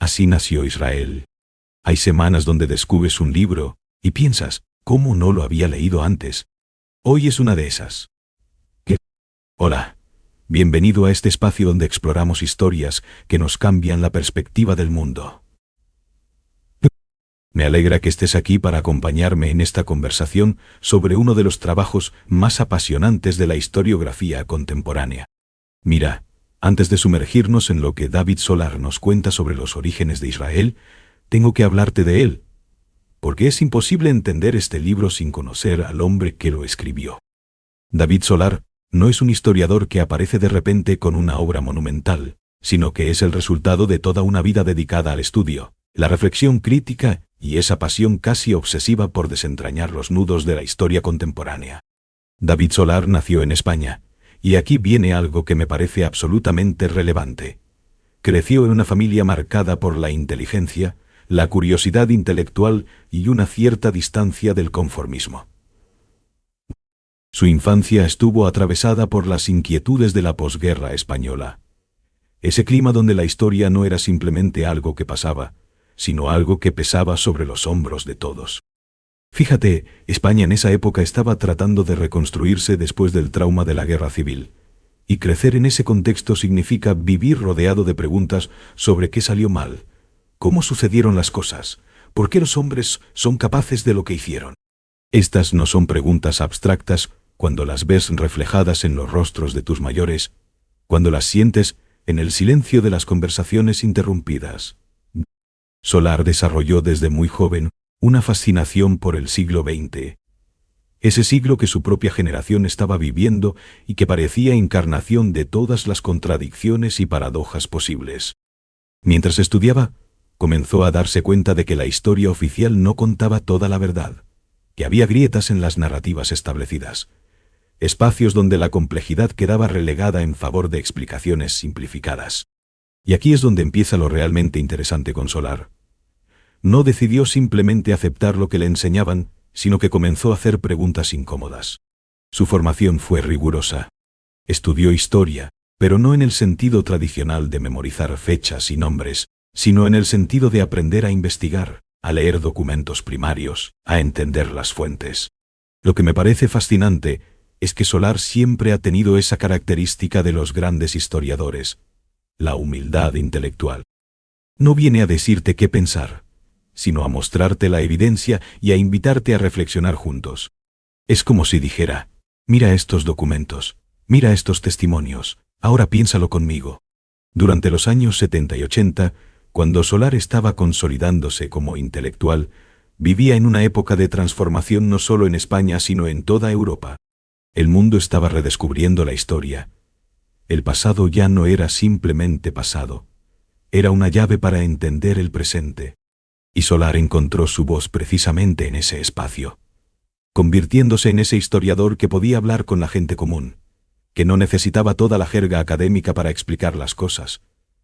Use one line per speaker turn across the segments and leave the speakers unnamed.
Así nació Israel. Hay semanas donde descubres un libro y piensas, ¿cómo no lo había leído antes? Hoy es una de esas. ¿Qué? Hola. Bienvenido a este espacio donde exploramos historias que nos cambian la perspectiva del mundo. Me alegra que estés aquí para acompañarme en esta conversación sobre uno de los trabajos más apasionantes de la historiografía contemporánea. Mira, antes de sumergirnos en lo que David Solar nos cuenta sobre los orígenes de Israel, tengo que hablarte de él, porque es imposible entender este libro sin conocer al hombre que lo escribió. David Solar no es un historiador que aparece de repente con una obra monumental, sino que es el resultado de toda una vida dedicada al estudio, la reflexión crítica y esa pasión casi obsesiva por desentrañar los nudos de la historia contemporánea. David Solar nació en España, y aquí viene algo que me parece absolutamente relevante. Creció en una familia marcada por la inteligencia, la curiosidad intelectual y una cierta distancia del conformismo. Su infancia estuvo atravesada por las inquietudes de la posguerra española. Ese clima donde la historia no era simplemente algo que pasaba, sino algo que pesaba sobre los hombros de todos. Fíjate, España en esa época estaba tratando de reconstruirse después del trauma de la guerra civil, y crecer en ese contexto significa vivir rodeado de preguntas sobre qué salió mal, cómo sucedieron las cosas, por qué los hombres son capaces de lo que hicieron. Estas no son preguntas abstractas cuando las ves reflejadas en los rostros de tus mayores, cuando las sientes en el silencio de las conversaciones interrumpidas. Solar desarrolló desde muy joven una fascinación por el siglo XX, ese siglo que su propia generación estaba viviendo y que parecía encarnación de todas las contradicciones y paradojas posibles. Mientras estudiaba, comenzó a darse cuenta de que la historia oficial no contaba toda la verdad, que había grietas en las narrativas establecidas, espacios donde la complejidad quedaba relegada en favor de explicaciones simplificadas. Y aquí es donde empieza lo realmente interesante con Solar. No decidió simplemente aceptar lo que le enseñaban, sino que comenzó a hacer preguntas incómodas. Su formación fue rigurosa. Estudió historia, pero no en el sentido tradicional de memorizar fechas y nombres, sino en el sentido de aprender a investigar, a leer documentos primarios, a entender las fuentes. Lo que me parece fascinante es que Solar siempre ha tenido esa característica de los grandes historiadores, la humildad intelectual. No viene a decirte qué pensar, sino a mostrarte la evidencia y a invitarte a reflexionar juntos. Es como si dijera, mira estos documentos, mira estos testimonios, ahora piénsalo conmigo. Durante los años 70 y 80, cuando Solar estaba consolidándose como intelectual, vivía en una época de transformación no solo en España sino en toda Europa. El mundo estaba redescubriendo la historia. El pasado ya no era simplemente pasado, era una llave para entender el presente. Y Solar encontró su voz precisamente en ese espacio, convirtiéndose en ese historiador que podía hablar con la gente común, que no necesitaba toda la jerga académica para explicar las cosas,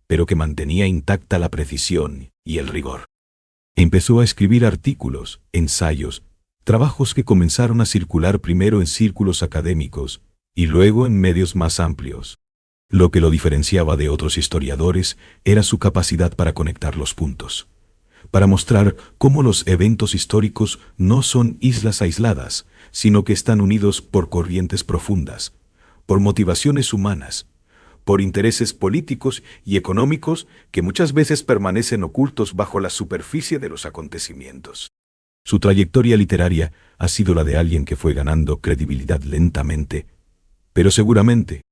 pero que mantenía intacta la precisión y el rigor. Empezó a escribir artículos, ensayos, trabajos que comenzaron a circular primero en círculos académicos y luego en medios más amplios. Lo que lo diferenciaba de otros historiadores era su capacidad para conectar los puntos, para mostrar cómo los eventos históricos no son islas aisladas, sino que están unidos por corrientes profundas, por motivaciones humanas, por intereses políticos y económicos que muchas veces permanecen ocultos bajo la superficie de los acontecimientos. Su trayectoria literaria ha sido la de alguien que fue ganando credibilidad lentamente, pero seguramente.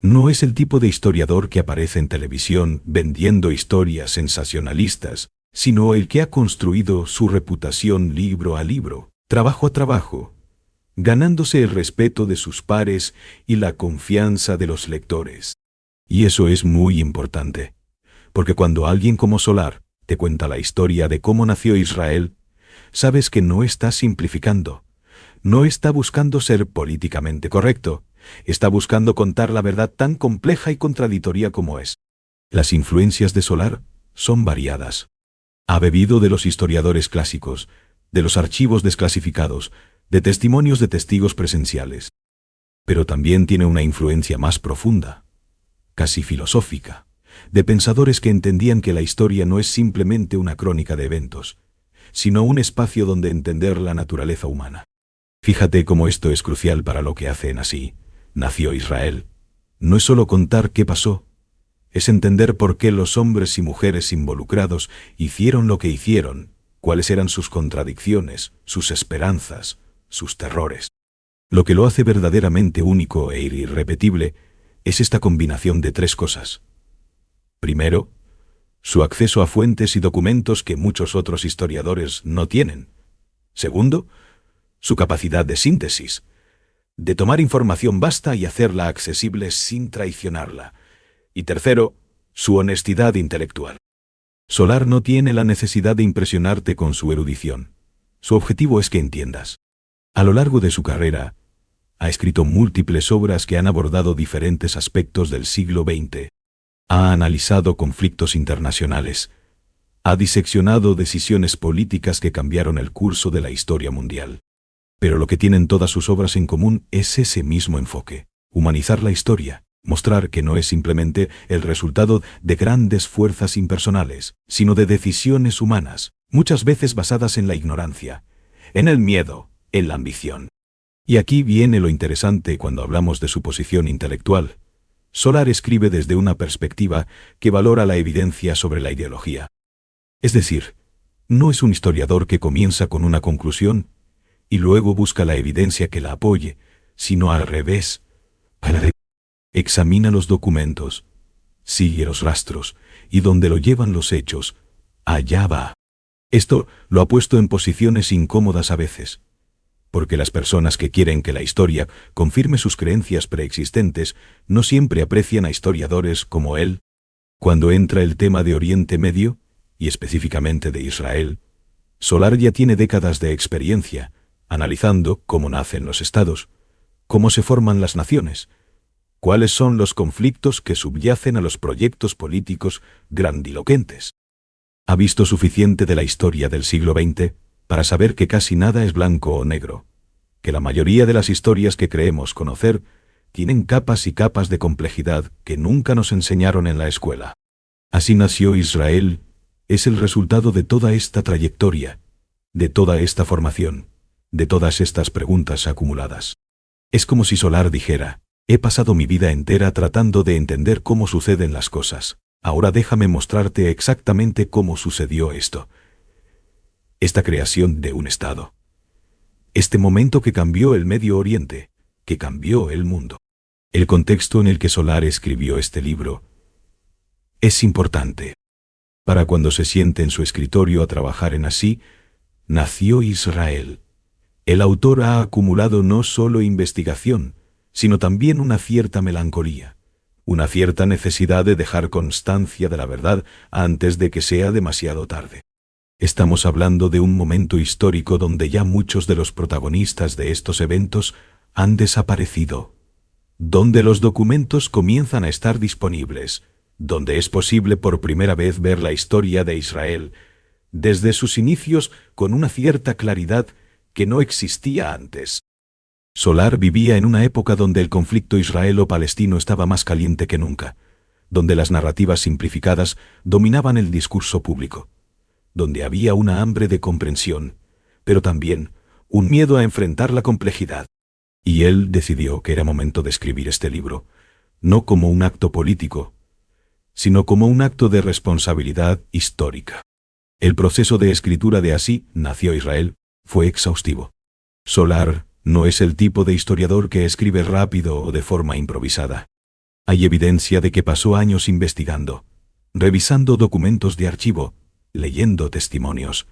No es el tipo de historiador que aparece en televisión vendiendo historias sensacionalistas, sino el que ha construido su reputación libro a libro, trabajo a trabajo, ganándose el respeto de sus pares y la confianza de los lectores. Y eso es muy importante, porque cuando alguien como Solar te cuenta la historia de cómo nació Israel, sabes que no está simplificando, no está buscando ser políticamente correcto, está buscando contar la verdad tan compleja y contradictoria como es. Las influencias de Solar son variadas. Ha bebido de los historiadores clásicos, de los archivos desclasificados, de testimonios de testigos presenciales. Pero también tiene una influencia más profunda, casi filosófica, de pensadores que entendían que la historia no es simplemente una crónica de eventos, sino un espacio donde entender la naturaleza humana. Fíjate cómo esto es crucial para lo que hacen así. Nació Israel. No es solo contar qué pasó, es entender por qué los hombres y mujeres involucrados hicieron lo que hicieron, cuáles eran sus contradicciones, sus esperanzas, sus terrores. Lo que lo hace verdaderamente único e irrepetible es esta combinación de tres cosas. Primero, su acceso a fuentes y documentos que muchos otros historiadores no tienen. Segundo, su capacidad de síntesis, de tomar información vasta y hacerla accesible sin traicionarla. Y tercero, su honestidad intelectual. Solar no tiene la necesidad de impresionarte con su erudición. Su objetivo es que entiendas. A lo largo de su carrera, ha escrito múltiples obras que han abordado diferentes aspectos del siglo XX. Ha analizado conflictos internacionales. Ha diseccionado decisiones políticas que cambiaron el curso de la historia mundial. Pero lo que tienen todas sus obras en común es ese mismo enfoque: humanizar la historia, mostrar que no es simplemente el resultado de grandes fuerzas impersonales, sino de decisiones humanas, muchas veces basadas en la ignorancia, en el miedo, en la ambición. Y aquí viene lo interesante cuando hablamos de su posición intelectual. Solar escribe desde una perspectiva que valora la evidencia sobre la ideología. Es decir, no es un historiador que comienza con una conclusión y luego busca la evidencia que la apoye, sino al revés. Examina los documentos, sigue los rastros, y donde lo llevan los hechos, allá va. Esto lo ha puesto en posiciones incómodas a veces, porque las personas que quieren que la historia confirme sus creencias preexistentes no siempre aprecian a historiadores como él. Cuando entra el tema de Oriente Medio, y específicamente de Israel, Solar ya tiene décadas de experiencia, analizando cómo nacen los estados, cómo se forman las naciones, cuáles son los conflictos que subyacen a los proyectos políticos grandilocuentes. Ha visto suficiente de la historia del siglo XX para saber que casi nada es blanco o negro, que la mayoría de las historias que creemos conocer tienen capas y capas de complejidad que nunca nos enseñaron en la escuela. Así nació Israel, es el resultado de toda esta trayectoria, de toda esta formación, de todas estas preguntas acumuladas. Es como si Solar dijera: he pasado mi vida entera tratando de entender cómo suceden las cosas. Ahora déjame mostrarte exactamente cómo sucedió esto. Esta creación de un Estado. Este momento que cambió el Medio Oriente, que cambió el mundo. El contexto en el que Solar escribió este libro es importante. Para cuando se siente en su escritorio a trabajar en Así, nació Israel. El autor ha acumulado no solo investigación, sino también una cierta melancolía, una cierta necesidad de dejar constancia de la verdad antes de que sea demasiado tarde. Estamos hablando de un momento histórico donde ya muchos de los protagonistas de estos eventos han desaparecido, donde los documentos comienzan a estar disponibles, donde es posible por primera vez ver la historia de Israel desde sus inicios con una cierta claridad que no existía antes. Solar vivía en una época donde el conflicto israelo-palestino estaba más caliente que nunca, donde las narrativas simplificadas dominaban el discurso público, donde había una hambre de comprensión, pero también un miedo a enfrentar la complejidad. Y él decidió que era momento de escribir este libro, no como un acto político, sino como un acto de responsabilidad histórica. El proceso de escritura de Así nació Israel fue exhaustivo. Solar no es el tipo de historiador que escribe rápido o de forma improvisada. Hay evidencia de que pasó años investigando, revisando documentos de archivo, leyendo testimonios,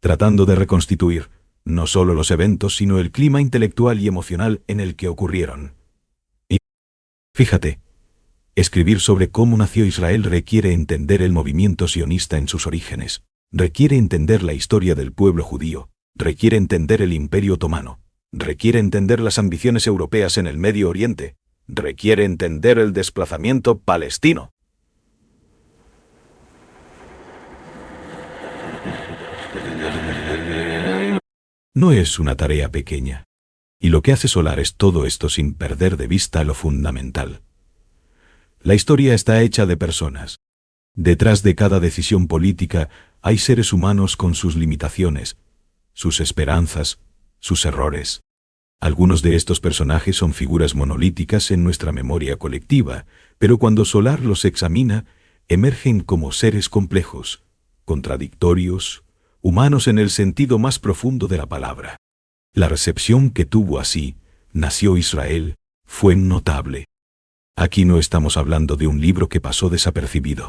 tratando de reconstituir no solo los eventos, sino el clima intelectual y emocional en el que ocurrieron. Y fíjate, escribir sobre cómo nació Israel requiere entender el movimiento sionista en sus orígenes, requiere entender la historia del pueblo judío, requiere entender el Imperio Otomano, requiere entender las ambiciones europeas en el Medio Oriente, requiere entender el desplazamiento palestino. No es una tarea pequeña, y lo que hace Solar es todo esto sin perder de vista lo fundamental. La historia está hecha de personas, Detrás de cada decisión política hay seres humanos con sus limitaciones, sus esperanzas, sus errores. Algunos de estos personajes son figuras monolíticas en nuestra memoria colectiva, pero cuando Solar los examina, emergen como seres complejos, contradictorios, humanos en el sentido más profundo de la palabra. La recepción que tuvo así, Nació Israel, fue notable. Aquí no estamos hablando de un libro que pasó desapercibido.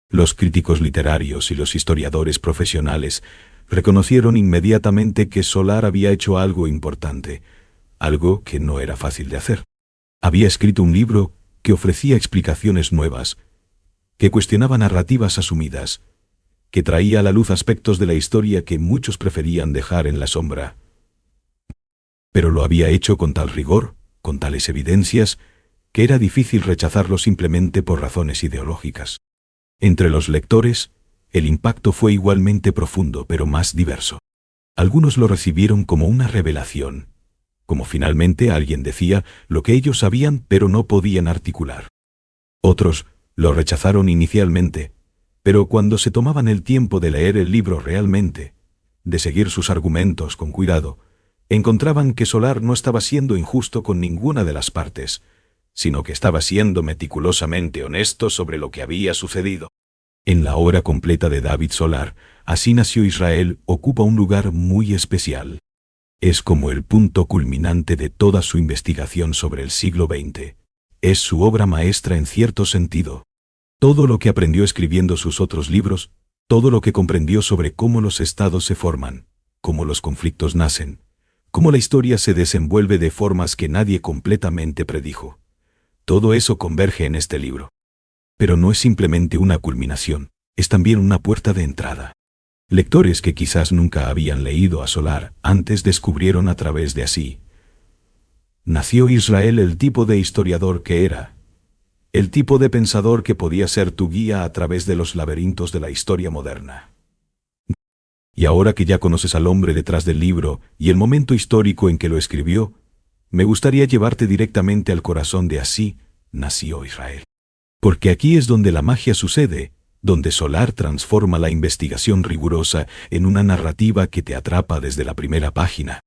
Los críticos literarios y los historiadores profesionales reconocieron inmediatamente que Solar había hecho algo importante, algo que no era fácil de hacer. Había escrito un libro que ofrecía explicaciones nuevas, que cuestionaba narrativas asumidas, que traía a la luz aspectos de la historia que muchos preferían dejar en la sombra. Pero lo había hecho con tal rigor, con tales evidencias, que era difícil rechazarlo simplemente por razones ideológicas. Entre los lectores, el impacto fue igualmente profundo, pero más diverso. Algunos lo recibieron como una revelación, como finalmente alguien decía lo que ellos sabían pero no podían articular. Otros lo rechazaron inicialmente, pero cuando se tomaban el tiempo de leer el libro realmente, de seguir sus argumentos con cuidado, encontraban que Solar no estaba siendo injusto con ninguna de las partes, sino que estaba siendo meticulosamente honesto sobre lo que había sucedido. En la obra completa de David Solar, Así nació Israel ocupa un lugar muy especial. Es como el punto culminante de toda su investigación sobre el siglo XX. Es su obra maestra en cierto sentido. Todo lo que aprendió escribiendo sus otros libros, todo lo que comprendió sobre cómo los estados se forman, cómo los conflictos nacen, cómo la historia se desenvuelve de formas que nadie completamente predijo. Todo eso converge en este libro. Pero no es simplemente una culminación, es también una puerta de entrada. Lectores que quizás nunca habían leído a Solar antes descubrieron a través de Así nació Israel el tipo de historiador que era, el tipo de pensador que podía ser tu guía a través de los laberintos de la historia moderna. Y ahora que ya conoces al hombre detrás del libro y el momento histórico en que lo escribió, me gustaría llevarte directamente al corazón de Así nació Israel. Porque aquí es donde la magia sucede, donde Solar transforma la investigación rigurosa en una narrativa que te atrapa desde la primera página.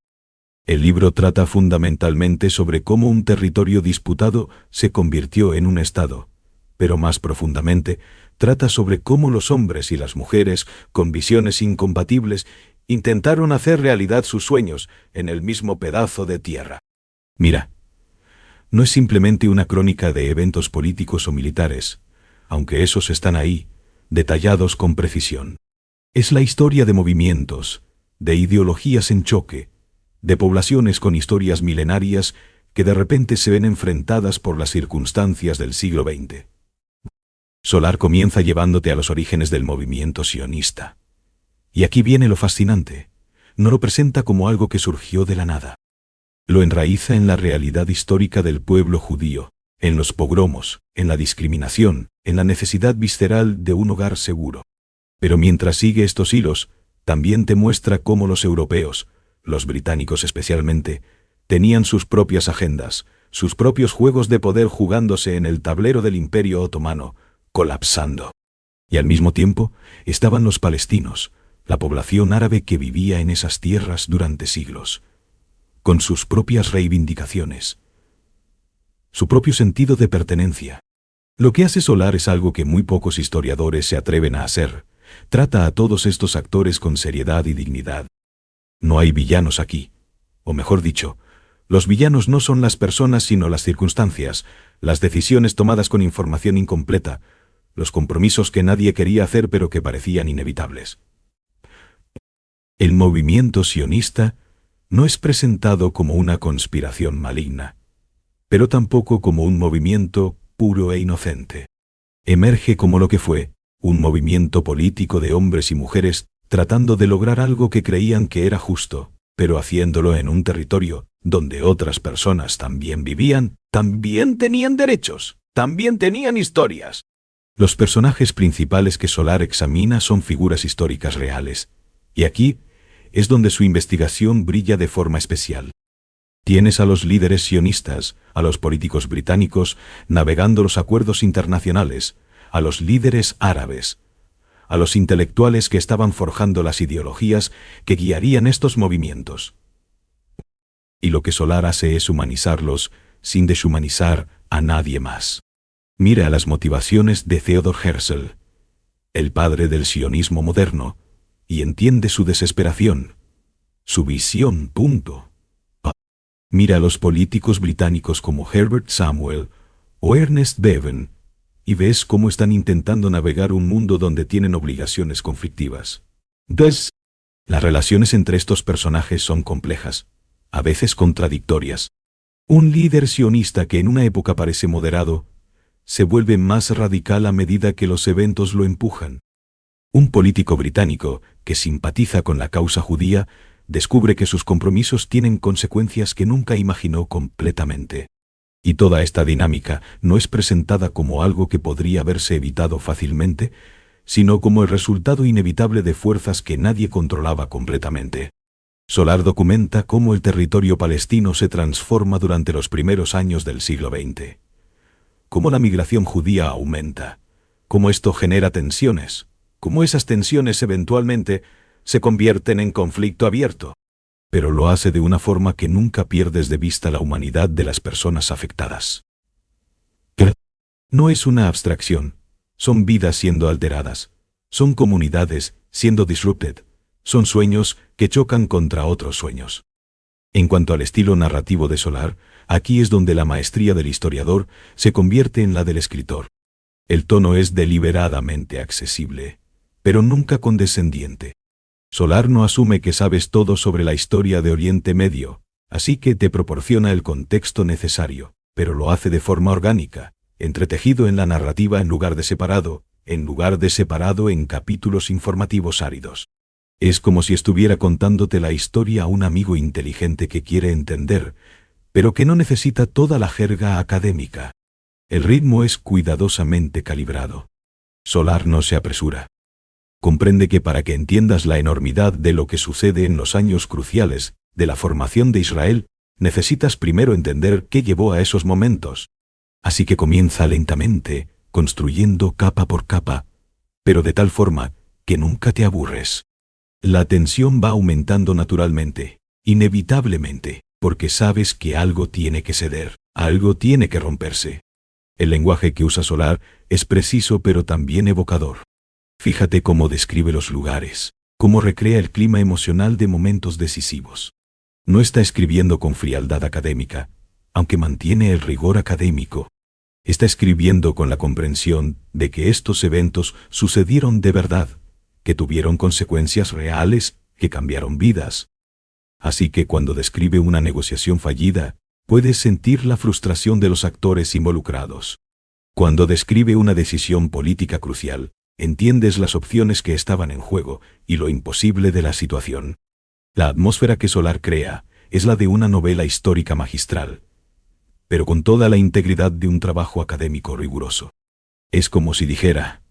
El libro trata fundamentalmente sobre cómo un territorio disputado se convirtió en un estado, pero más profundamente, trata sobre cómo los hombres y las mujeres, con visiones incompatibles, intentaron hacer realidad sus sueños en el mismo pedazo de tierra. Mira, no es simplemente una crónica de eventos políticos o militares, aunque esos están ahí, detallados con precisión. Es la historia de movimientos, de ideologías en choque, de poblaciones con historias milenarias que de repente se ven enfrentadas por las circunstancias del siglo XX. Solar comienza llevándote a los orígenes del movimiento sionista. Y aquí viene lo fascinante. No lo presenta como algo que surgió de la nada. Lo enraiza en la realidad histórica del pueblo judío, en los pogromos, en la discriminación, en la necesidad visceral de un hogar seguro. Pero mientras sigue estos hilos, también te muestra cómo los europeos, los británicos especialmente, tenían sus propias agendas, sus propios juegos de poder jugándose en el tablero del Imperio Otomano, colapsando. Y al mismo tiempo estaban los palestinos, la población árabe que vivía en esas tierras durante siglos, con sus propias reivindicaciones, su propio sentido de pertenencia. Lo que hace Solar es algo que muy pocos historiadores se atreven a hacer. Trata a todos estos actores con seriedad y dignidad. No hay villanos aquí, o mejor dicho, los villanos no son las personas sino las circunstancias, las decisiones tomadas con información incompleta, los compromisos que nadie quería hacer pero que parecían inevitables. El movimiento sionista no es presentado como una conspiración maligna, pero tampoco como un movimiento puro e inocente. Emerge como lo que fue, un movimiento político de hombres y mujeres tratando de lograr algo que creían que era justo, pero haciéndolo en un territorio donde otras personas también vivían, también tenían derechos, también tenían historias. Los personajes principales que Solar examina son figuras históricas reales, y aquí es donde su investigación brilla de forma especial. Tienes a los líderes sionistas, a los políticos británicos, navegando los acuerdos internacionales, a los líderes árabes, a los intelectuales que estaban forjando las ideologías que guiarían estos movimientos. Y lo que Solar hace es humanizarlos sin deshumanizar a nadie más. Mira las motivaciones de Theodor Herzl, el padre del sionismo moderno, y entiende su desesperación, su visión, punto. Mira a los políticos británicos como Herbert Samuel o Ernest Bevin, y ves cómo están intentando navegar un mundo donde tienen obligaciones conflictivas. Las relaciones entre estos personajes son complejas, a veces contradictorias. Un líder sionista que en una época parece moderado, se vuelve más radical a medida que los eventos lo empujan. Un político británico que simpatiza con la causa judía descubre que sus compromisos tienen consecuencias que nunca imaginó completamente. Y toda esta dinámica no es presentada como algo que podría haberse evitado fácilmente, sino como el resultado inevitable de fuerzas que nadie controlaba completamente. Solar documenta cómo el territorio palestino se transforma durante los primeros años del siglo XX. Cómo la migración judía aumenta, cómo esto genera tensiones, cómo esas tensiones eventualmente se convierten en conflicto abierto. Pero lo hace de una forma que nunca pierdes de vista la humanidad de las personas afectadas. No es una abstracción, son vidas siendo alteradas, son comunidades siendo disrupted, son sueños que chocan contra otros sueños. En cuanto al estilo narrativo de Solar, aquí es donde la maestría del historiador se convierte en la del escritor. El tono es deliberadamente accesible, pero nunca condescendiente. Solar no asume que sabes todo sobre la historia de Oriente Medio, así que te proporciona el contexto necesario, pero lo hace de forma orgánica, entretejido en la narrativa en lugar de separado en capítulos informativos áridos. Es como si estuviera contándote la historia a un amigo inteligente que quiere entender, pero que no necesita toda la jerga académica. El ritmo es cuidadosamente calibrado. Solar no se apresura. Comprende que para que entiendas la enormidad de lo que sucede en los años cruciales de la formación de Israel, necesitas primero entender qué llevó a esos momentos. Así que comienza lentamente, construyendo capa por capa, pero de tal forma que nunca te aburres. La tensión va aumentando naturalmente, inevitablemente, porque sabes que algo tiene que ceder, algo tiene que romperse. El lenguaje que usa Solar es preciso pero también evocador. Fíjate cómo describe los lugares, cómo recrea el clima emocional de momentos decisivos. No está escribiendo con frialdad académica, aunque mantiene el rigor académico. Está escribiendo con la comprensión de que estos eventos sucedieron de verdad, que tuvieron consecuencias reales, que cambiaron vidas. Así que cuando describe una negociación fallida, puedes sentir la frustración de los actores involucrados. Cuando describe una decisión política crucial, entiendes las opciones que estaban en juego y lo imposible de la situación. La atmósfera que Solar crea es la de una novela histórica magistral, pero con toda la integridad de un trabajo académico riguroso. Es como si dijera: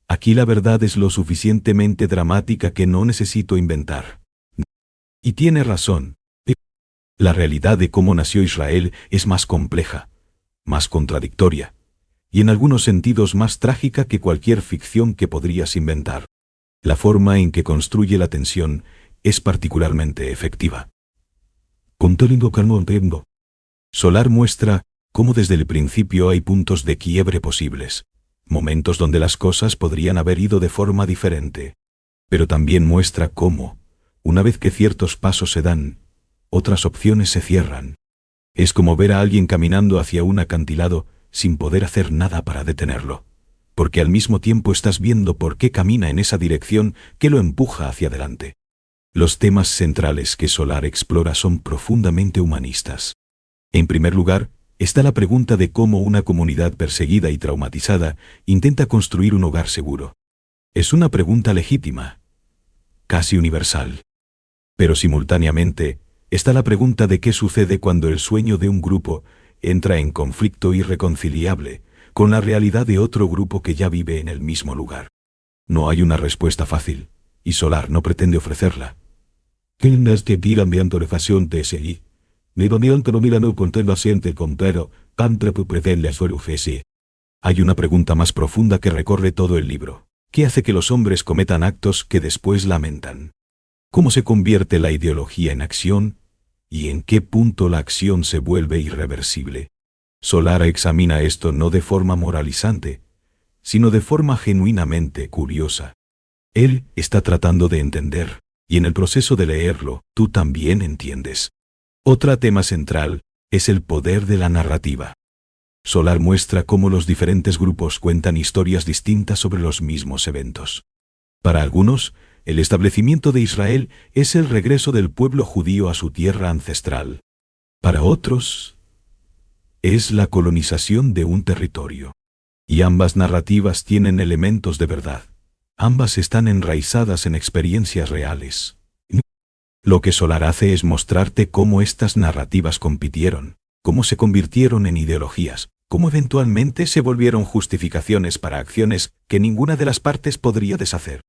aquí la verdad es lo suficientemente dramática que no necesito inventar. Y tiene razón. La realidad de cómo nació Israel es más compleja, más contradictoria, y en algunos sentidos más trágica que cualquier ficción que podrías inventar. La forma en que construye la tensión es particularmente efectiva. Solar muestra cómo desde el principio hay puntos de quiebre posibles, momentos donde las cosas podrían haber ido de forma diferente, pero también muestra cómo, una vez que ciertos pasos se dan, otras opciones se cierran. Es como ver a alguien caminando hacia un acantilado sin poder hacer nada para detenerlo, porque al mismo tiempo estás viendo por qué camina en esa dirección que lo empuja hacia adelante. Los temas centrales que Solar explora son profundamente humanistas. En primer lugar, está la pregunta de cómo una comunidad perseguida y traumatizada intenta construir un hogar seguro. Es una pregunta legítima, casi universal. Pero simultáneamente, está la pregunta de qué sucede cuando el sueño de un grupo entra en conflicto irreconciliable con la realidad de otro grupo que ya vive en el mismo lugar. No hay una respuesta fácil, y Solar no pretende ofrecerla. Hay una pregunta más profunda que recorre todo el libro. ¿Qué hace que los hombres cometan actos que después lamentan? ¿Cómo se convierte la ideología en acción? ¿Y en qué punto la acción se vuelve irreversible? Solar examina esto no de forma moralizante, sino de forma genuinamente curiosa. Él está tratando de entender, y en el proceso de leerlo, tú también entiendes. Otro tema central es el poder de la narrativa. Solar muestra cómo los diferentes grupos cuentan historias distintas sobre los mismos eventos. Para algunos, el establecimiento de Israel es el regreso del pueblo judío a su tierra ancestral. Para otros, es la colonización de un territorio. Y ambas narrativas tienen elementos de verdad. Ambas están enraizadas en experiencias reales. Lo que Solar hace es mostrarte cómo estas narrativas compitieron, cómo se convirtieron en ideologías, cómo eventualmente se volvieron justificaciones para acciones que ninguna de las partes podría deshacer.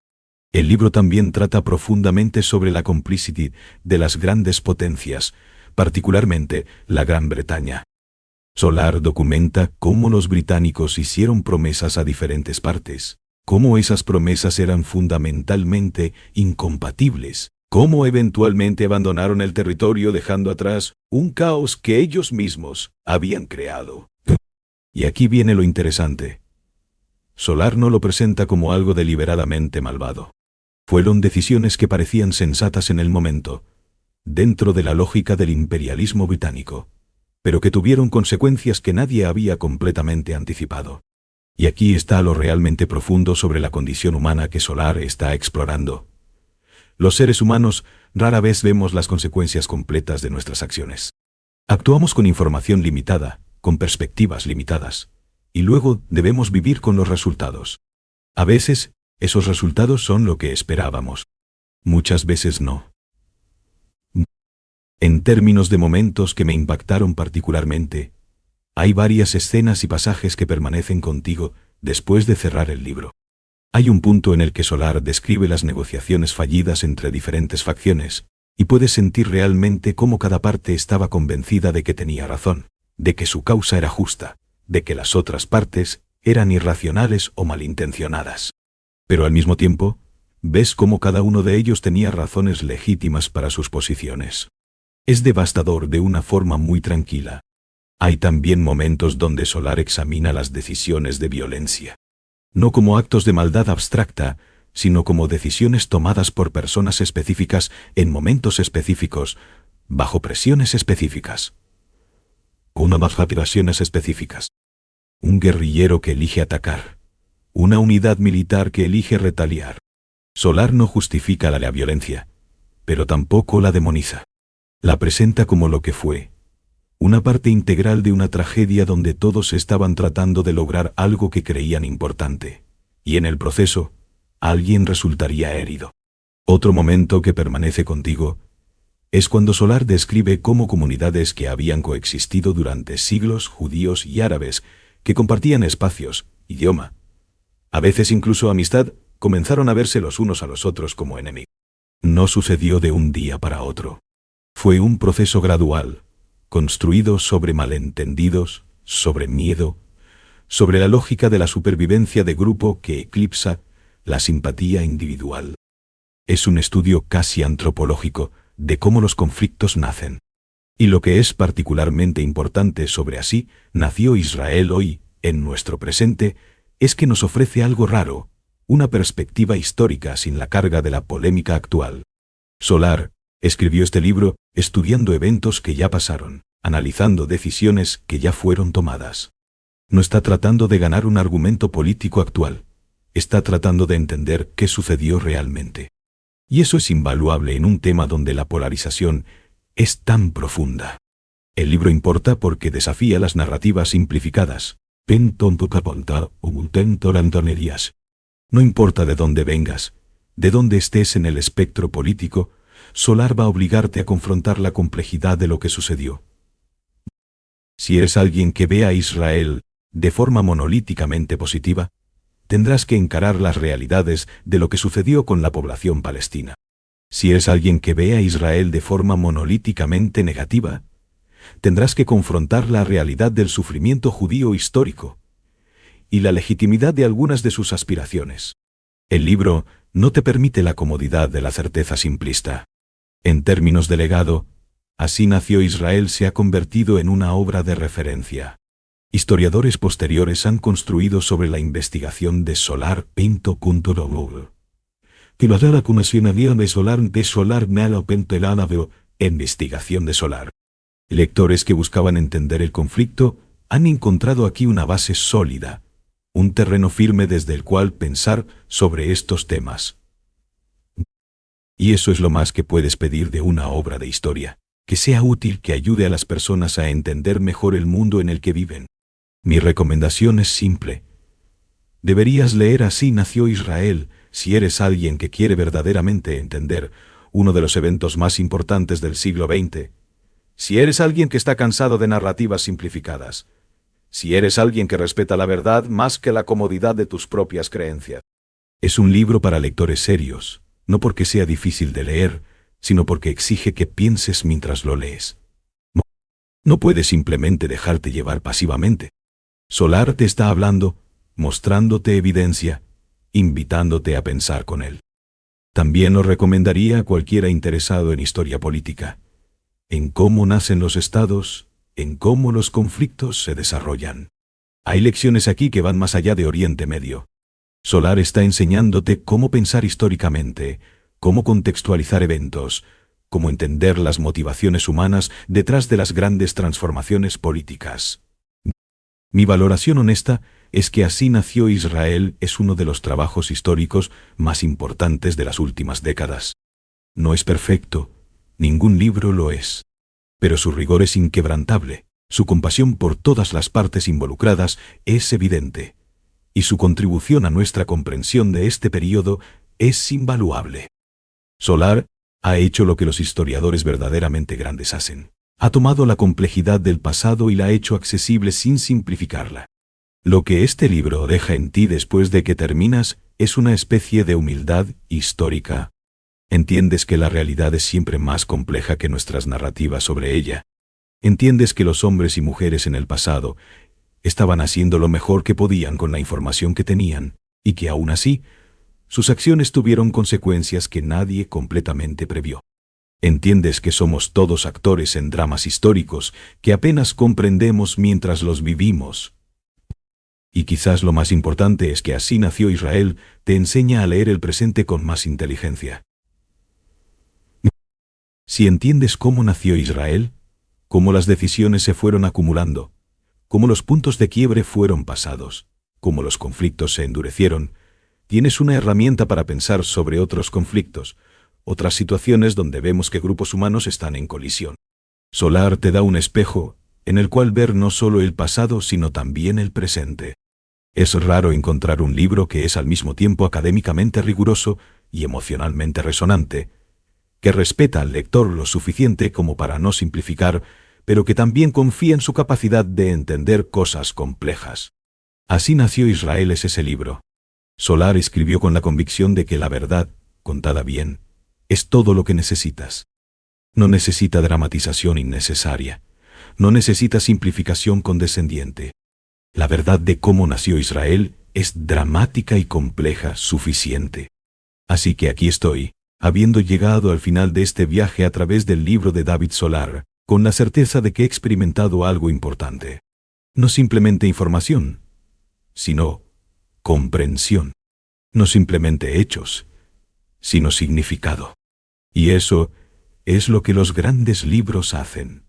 El libro también trata profundamente sobre la complicidad de las grandes potencias, particularmente la Gran Bretaña. Solar documenta cómo los británicos hicieron promesas a diferentes partes, cómo esas promesas eran fundamentalmente incompatibles, cómo eventualmente abandonaron el territorio dejando atrás un caos que ellos mismos habían creado. Y aquí viene lo interesante. Solar no lo presenta como algo deliberadamente malvado. Fueron decisiones que parecían sensatas en el momento, dentro de la lógica del imperialismo británico, pero que tuvieron consecuencias que nadie había completamente anticipado. Y aquí está lo realmente profundo sobre la condición humana que Solar está explorando. Los seres humanos rara vez vemos las consecuencias completas de nuestras acciones. Actuamos con información limitada, con perspectivas limitadas, y luego debemos vivir con los resultados. A veces, esos resultados son lo que esperábamos. Muchas veces no. En términos de momentos que me impactaron particularmente, hay varias escenas y pasajes que permanecen contigo después de cerrar el libro. Hay un punto en el que Solar describe las negociaciones fallidas entre diferentes facciones, y puedes sentir realmente cómo cada parte estaba convencida de que tenía razón, de que su causa era justa, de que las otras partes eran irracionales o malintencionadas. Pero al mismo tiempo, ves cómo cada uno de ellos tenía razones legítimas para sus posiciones. Es devastador de una forma muy tranquila. Hay también momentos donde Solar examina las decisiones de violencia. No como actos de maldad abstracta, sino como decisiones tomadas por personas específicas en momentos específicos, bajo presiones específicas. Bajo presiones específicas. Un guerrillero que elige atacar. Una unidad militar que elige retaliar. Solar no justifica la violencia, pero tampoco la demoniza. La presenta como lo que fue, una parte integral de una tragedia donde todos estaban tratando de lograr algo que creían importante, y en el proceso, alguien resultaría herido. Otro momento que permanece contigo es cuando Solar describe cómo comunidades que habían coexistido durante siglos, judíos y árabes, que compartían espacios, idioma, a veces incluso amistad, comenzaron a verse los unos a los otros como enemigos. No sucedió de un día para otro. Fue un proceso gradual, construido sobre malentendidos, sobre miedo, sobre la lógica de la supervivencia de grupo que eclipsa la simpatía individual. Es un estudio casi antropológico de cómo los conflictos nacen. Y lo que es particularmente importante sobre así nació Israel hoy, en nuestro presente, es que nos ofrece algo raro, una perspectiva histórica sin la carga de la polémica actual. Solar escribió este libro estudiando eventos que ya pasaron, analizando decisiones que ya fueron tomadas. No está tratando de ganar un argumento político actual, está tratando de entender qué sucedió realmente. Y eso es invaluable en un tema donde la polarización es tan profunda. El libro importa porque desafía las narrativas simplificadas. No importa de dónde vengas, de dónde estés en el espectro político, Solar va a obligarte a confrontar la complejidad de lo que sucedió. Si eres alguien que ve a Israel de forma monolíticamente positiva, tendrás que encarar las realidades de lo que sucedió con la población palestina. Si eres alguien que ve a Israel de forma monolíticamente negativa, tendrás que confrontar la realidad del sufrimiento judío histórico. y la legitimidad de algunas de sus aspiraciones. El libro no te permite la comodidad de la certeza simplista. En términos de legado, Así nació Israel se ha convertido en una obra de referencia. Historiadores posteriores han construido sobre la investigación de Solar. Que la conocimiento de Solar nada pentelana de investigación de Solar. Lectores que buscaban entender el conflicto han encontrado aquí una base sólida, un terreno firme desde el cual pensar sobre estos temas. Y eso es lo más que puedes pedir de una obra de historia, que sea útil, que ayude a las personas a entender mejor el mundo en el que viven. Mi recomendación es simple. Deberías leer Así nació Israel si eres alguien que quiere verdaderamente entender uno de los eventos más importantes del siglo XX. Si eres alguien que está cansado de narrativas simplificadas. Si eres alguien que respeta la verdad más que la comodidad de tus propias creencias. Es un libro para lectores serios, no porque sea difícil de leer, sino porque exige que pienses mientras lo lees. No puedes simplemente dejarte llevar pasivamente. Solar te está hablando, mostrándote evidencia, invitándote a pensar con él. También lo recomendaría a cualquiera interesado en historia política, en cómo nacen los estados, en cómo los conflictos se desarrollan. Hay lecciones aquí que van más allá de Oriente Medio. Solar está enseñándote cómo pensar históricamente, cómo contextualizar eventos, cómo entender las motivaciones humanas detrás de las grandes transformaciones políticas. Mi valoración honesta es que Así nació Israel es uno de los trabajos históricos más importantes de las últimas décadas. No es perfecto, ningún libro lo es. Pero su rigor es inquebrantable, su compasión por todas las partes involucradas es evidente, y su contribución a nuestra comprensión de este período es invaluable. Solar ha hecho lo que los historiadores verdaderamente grandes hacen. Ha tomado la complejidad del pasado y la ha hecho accesible sin simplificarla. Lo que este libro deja en ti después de que terminas es una especie de humildad histórica. Entiendes que la realidad es siempre más compleja que nuestras narrativas sobre ella. Entiendes que los hombres y mujeres en el pasado estaban haciendo lo mejor que podían con la información que tenían, y que aún así, sus acciones tuvieron consecuencias que nadie completamente previó. Entiendes que somos todos actores en dramas históricos que apenas comprendemos mientras los vivimos. Y quizás lo más importante es que Así nació Israel te enseña a leer el presente con más inteligencia. Si entiendes cómo nació Israel, cómo las decisiones se fueron acumulando, cómo los puntos de quiebre fueron pasados, cómo los conflictos se endurecieron, tienes una herramienta para pensar sobre otros conflictos, otras situaciones donde vemos que grupos humanos están en colisión. Solar te da un espejo en el cual ver no solo el pasado sino también el presente. Es raro encontrar un libro que es al mismo tiempo académicamente riguroso y emocionalmente resonante, que respeta al lector lo suficiente como para no simplificar, pero que también confía en su capacidad de entender cosas complejas. Así nació Israel es ese libro. Solar escribió con la convicción de que la verdad, contada bien, es todo lo que necesitas. No necesita dramatización innecesaria. No necesita simplificación condescendiente. La verdad de cómo nació Israel es dramática y compleja suficiente. Así que aquí estoy, habiendo llegado al final de este viaje a través del libro de David Solar, con la certeza de que he experimentado algo importante. No simplemente información, sino comprensión. No simplemente hechos, sino significado. Y eso es lo que los grandes libros hacen.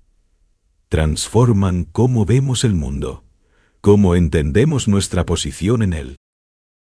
Transforman cómo vemos el mundo, cómo entendemos nuestra posición en él.